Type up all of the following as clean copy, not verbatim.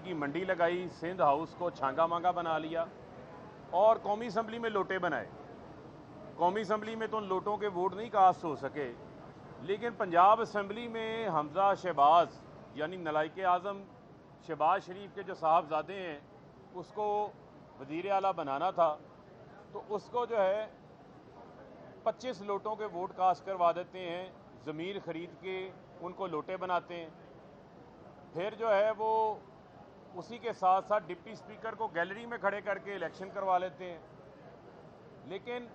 की मंडी लगाई, सिंध हाउस को छांगा मांगा बना लिया और कौमी असम्बली में लोटे बनाए। कौमी असम्बली में तो उन लोटों के वोट नहीं कास्ट हो सके, लेकिन पंजाब असम्बली में हमजा शहबाज यानी नलाइक आज़म शहबाज शरीफ के जो साहबजादे हैं उसको वज़ीर आला बनाना था, तो उसको जो है 25 लोटों के वोट कास्ट करवा देते हैं, ज़मीर ख़रीद के उनको लोटे बनाते हैं। फिर जो है वो उसी के साथ साथ डिप्टी स्पीकर को गैलरी में खड़े करके इलेक्शन करवा लेते हैं। लेकिन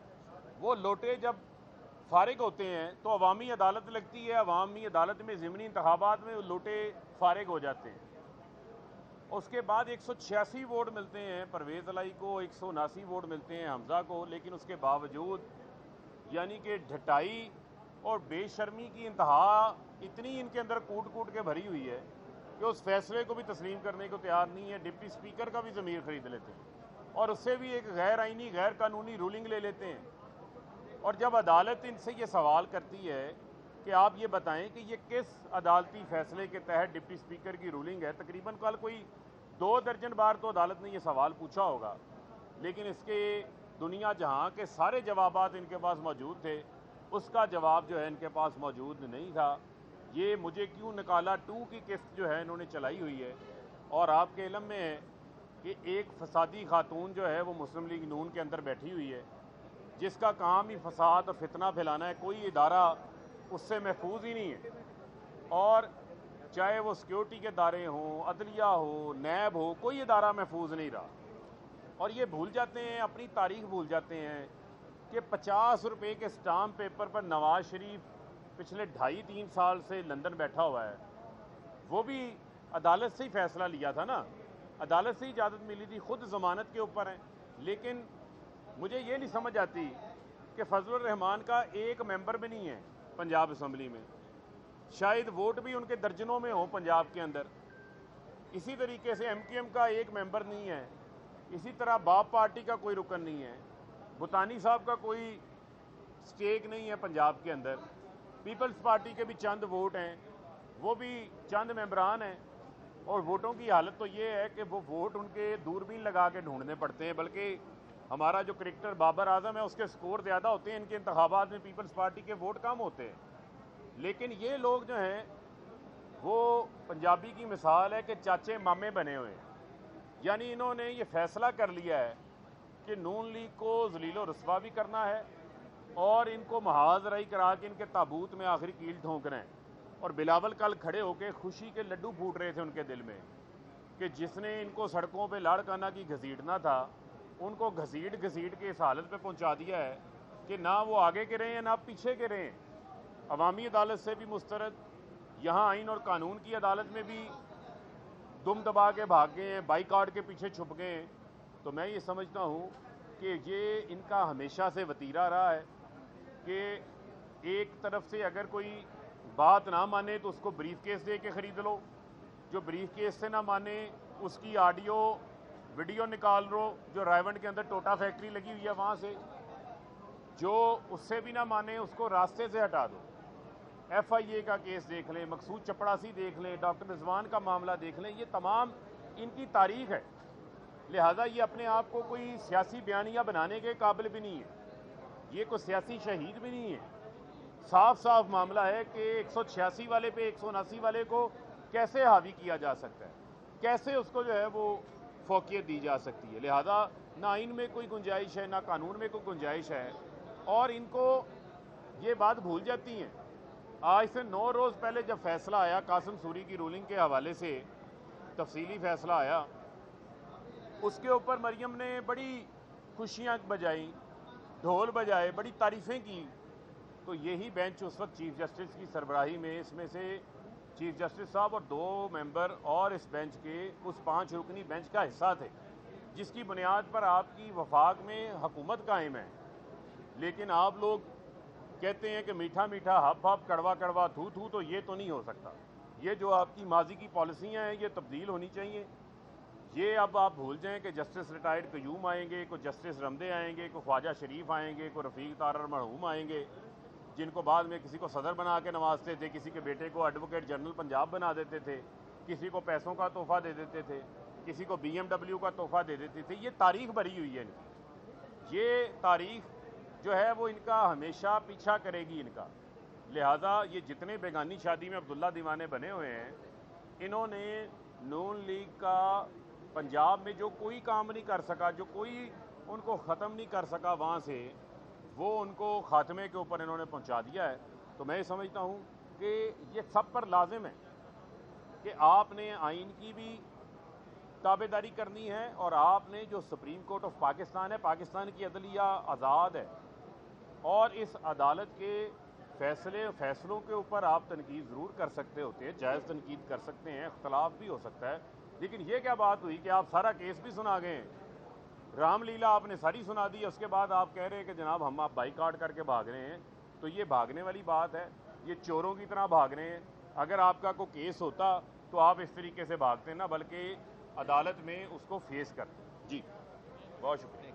वो लोटे जब फारिग होते हैं तो अवामी अदालत लगती है, अवामी अदालत में ज़िमनी इंतखाबात में वो लोटे फारिग हो जाते हैं। उसके बाद 186 वोट मिलते हैं परवेज़ अलाई को, 179 वोट मिलते हैं हमज़ा को, लेकिन उसके बावजूद यानी कि ढटाई और बेशर्मी की इंतहा इतनी इनके अंदर कूट कूट के भरी हुई है कि उस फैसले को भी तस्लीम करने को तैयार नहीं है। डिप्टी स्पीकर का भी ज़मीर ख़रीद लेते हैं और उससे भी एक गैर आइनी गैर कानूनी रूलिंग ले लेते हैं। और जब अदालत इनसे ये सवाल करती है कि आप ये बताएं कि ये किस अदालती फ़ैसले के तहत डिप्टी स्पीकर की रूलिंग है, तकरीबन कल कोई 2 दर्जन बार तो अदालत ने ये सवाल पूछा होगा, लेकिन इसके दुनिया जहां के सारे जवाबात इनके पास मौजूद थे, उसका जवाब जो है इनके पास मौजूद नहीं था। ये मुझे क्यों निकाला 2 की किस्त जो है इन्होंने चलाई हुई है। और आपके इल्म में है कि एक फसादी खातून जो है वो मुस्लिम लीग नून के अंदर बैठी हुई है, जिसका काम ही फसाद और फितना फैलाना है। कोई इदारा उससे महफूज ही नहीं है, और चाहे वो सिक्योरिटी के इदारे हों, अदलिया हो, नैब हो, कोई इदारा महफूज नहीं रहा। और ये भूल जाते हैं, अपनी तारीख भूल जाते हैं कि 50 रुपये के स्टाम्प पेपर पर नवाज शरीफ पिछले 2.5-3 साल से लंदन बैठा हुआ है। वो भी अदालत से ही फैसला लिया था ना, अदालत से ही इजाज़त मिली थी, खुद ज़मानत के ऊपर हैं। लेकिन मुझे ये नहीं समझ आती कि फजलुर रहमान का एक मेंबर भी नहीं है पंजाब असम्बली में, शायद वोट भी उनके दर्जनों में हो पंजाब के अंदर। इसी तरीके से MKM का एक मेंबर नहीं है, इसी तरह बाप पार्टी का कोई रुकन नहीं है, भुतानी साहब का कोई स्टेक नहीं है पंजाब के अंदर, पीपल्स पार्टी के भी चंद वोट हैं, वो भी चंद मेंबरान हैं। और वोटों की हालत तो ये है कि वो वोट उनके दूरबीन लगा के ढूंढने पड़ते हैं, बल्कि हमारा जो क्रिकेटर बाबर आजम है उसके स्कोर ज़्यादा होते हैं, इनके इंतखाबात में पीपल्स पार्टी के वोट कम होते हैं। लेकिन ये लोग जो हैं वो पंजाबी की मिसाल है कि चाचे मामे बने हुए हैं। यानी इन्होंने ये फ़ैसला कर लिया है कि नून लीग को ज़लील रस्वा भी करना है और इनको महाज राई करा के इनके ताबूत में आखिरी कील ठोंकना है। और बिलावल कल खड़े होकर खुशी के लड्डू फूट रहे थे उनके दिल में कि जिसने इनको सड़कों पे लाड़काना की घसीटना था, उनको घसीट घसीट के इस हालत पे पहुंचा दिया है कि ना वो आगे के रहे हैं ना पीछे के रहे हैं। अवामी अदालत से भी मुस्तरद, यहाँ आइन और कानून की अदालत में भी दुम दबा के भाग गए हैं, बाईकाट के पीछे छुप गए हैं। तो मैं ये समझता हूँ कि ये इनका हमेशा से वतीरा रहा है कि एक तरफ से अगर कोई बात ना माने तो उसको ब्रीफ केस दे के ख़रीद लो, जो ब्रीफ केस से ना माने उसकी ऑडियो वीडियो निकाल लो, जो रायवंड के अंदर टोटा फैक्ट्री लगी हुई है वहाँ से, जो उससे भी ना माने उसको रास्ते से हटा दो। FIA का केस देख लें, मकसूद चपड़ासी देख लें, डॉक्टर रिजवान का मामला देख लें, ये तमाम इनकी तारीख है। लिहाजा ये अपने आप को कोई सियासी बयानिया बनाने के काबिल भी नहीं है, ये कोई सियासी शहीद भी नहीं है। साफ साफ मामला है कि 186 वाले पे 179 वाले को कैसे हावी किया जा सकता है, कैसे उसको जो है वो फौकियत दी जा सकती है। लिहाजा ना आइन में कोई गुंजाइश है ना कानून में कोई गुंजाइश है, और इनको ये बात भूल जाती हैं। आज से 9 रोज़ पहले जब फैसला आया कासिम सूरी की रूलिंग के हवाले से, तफसीली फैसला आया, उसके ऊपर मरियम ने बड़ी खुशियाँ बजाई, ढोल बजाए, बड़ी तारीफ़ें की। तो यही बेंच उस वक्त चीफ जस्टिस की सरबराही में, इसमें से चीफ जस्टिस साहब और 2 मेंबर और इस बेंच के उस 5 रुकनी बेंच का हिस्सा थे, जिसकी बुनियाद पर आपकी वफाक में हुकूमत कायम है। लेकिन आप लोग कहते हैं कि मीठा मीठा हप हप कड़वा कड़वा थू थू, तो ये तो नहीं हो सकता। ये जो आपकी माजी की पॉलिसियाँ हैं ये तब्दील होनी चाहिए। ये अब आप भूल जाएं कि जस्टिस रिटायर्ड क्यूम आएंगे, कोई जस्टिस रमदे आएंगे, कोई ख्वाजा शरीफ आएंगे, कोई रफ़ीक तारर मरहूम आएंगे, जिनको बाद में किसी को सदर बना के नवाजते थे, किसी के बेटे को एडवोकेट जनरल पंजाब बना देते थे। کسی کو پیسوں کا تحفہ دے دیتے تھے، کسی کو BMW کا تحفہ دے دیتے تھے. یہ تاریخ بھری ہوئی ہے ان کی. یہ تاریخ جو ہے وہ ان کا ہمیشہ پیچھا کرے گی ان کا. لہذا یہ جتنے بیگانی شادی میں عبداللہ دیوانے بنے ہوئے ہیں، انہوں نے نون لیگ کا پنجاب میں جو کوئی کام نہیں کر سکا، جو کوئی ان کو ختم نہیں کر سکا وہاں سے، وہ ان کو خاتمے کے اوپر انہوں نے پہنچا دیا ہے. تو میں سمجھتا ہوں کہ یہ سب پر لازم ہے کہ آپ نے آئین کی بھی تابع داری کرنی ہے، اور آپ نے جو سپریم کورٹ آف پاکستان ہے، پاکستان کی عدلیہ آزاد ہے، اور اس عدالت کے فیصلوں کے اوپر آپ تنقید ضرور کر سکتے ہوتے ہیں، جائز تنقید کر سکتے ہیں، اختلاف بھی ہو سکتا ہے. لیکن یہ کیا بات ہوئی کہ آپ سارا کیس بھی سنا گئے ہیں، رام لیلا آپ نے ساری سنا دی، اس کے بعد آپ کہہ رہے ہیں کہ جناب ہم آپ بائیکاٹ کر کے بھاگ رہے ہیں. تو یہ بھاگنے والی بات ہے، یہ چوروں کی طرح بھاگ رہے ہیں. اگر آپ کا کوئی کیس ہوتا تو آپ اس طریقے سے بھاگتے نہ، بلکہ عدالت میں اس کو فیس کرتے. جی بہت شکریہ.